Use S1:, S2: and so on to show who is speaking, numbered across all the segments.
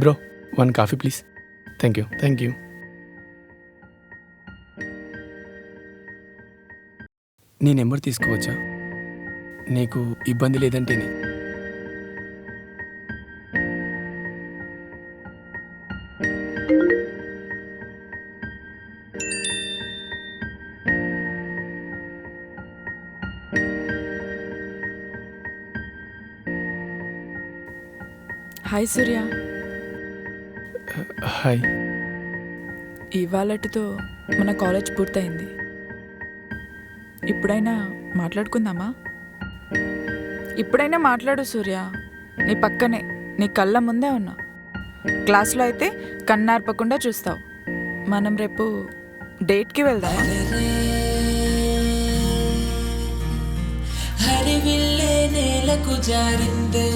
S1: Bro 1 coffee please. Thank you. నీ number తీసుకోవచ్చా? నీకు ఇబ్బంది లేదంటేనే.
S2: హాయ్ సూర్య,
S1: హాయ్.
S2: ఇవాళటితో మన కాలేజ్ పూర్తయింది. ఇప్పుడైనా మాట్లాడుకుందామా? ఇప్పుడైనా మాట్లాడు సూర్య. నీ పక్కనే, నీ కళ్ళ ముందే ఉన్నా. క్లాస్లో అయితే కన్నార్పకుండా చూస్తావు. మనం రేపు డేట్కి వెళ్దామా?
S3: హరివిల్లే నేలకు జారిందే,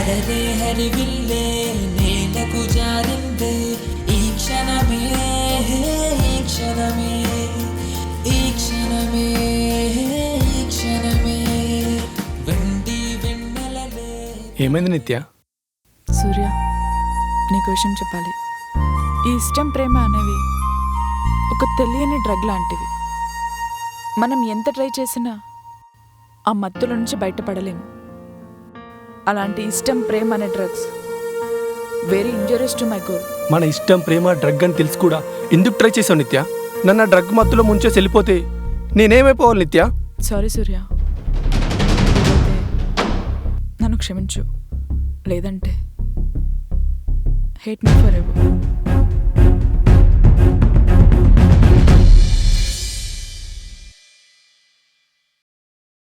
S3: అరరే హరివిల్లే నేలకు జారిందే, ఈ క్షణమే ఈ క్షణమే ఈ క్షణమే ఈ క్షణమే వెండి వెన్నెలలే.
S1: ఏమైంది నిత్య?
S2: సూర్య, నీకు విషయం చెప్పాలి. ఈ ఇష్టం, ప్రేమ అనేవి ఒక తెలియని డ్రగ్ లాంటివి. మనం ఎంత ట్రై చేసినా ఆ మత్తుల నుంచి బయటపడలేము. అలాంటి ఇష్టం, ప్రేమ అనే drugs very injurious to my goal.
S1: మన ఇష్టం, ప్రేమ డ్రగ్ అని తెలుసు కూడా ఎందుకు ట్రై చేసావు నిత్య? నన్ను ఆ డ్రగ్ మత్తులో ముంచేసి వెళ్ళిపోతే నేనేమైపోవాలి నిత్య?
S2: సారీ సూర్య, వీలైతే నన్ను క్షమించు, లేదంటే హేట్ మీ ఫర్ ఎవర్.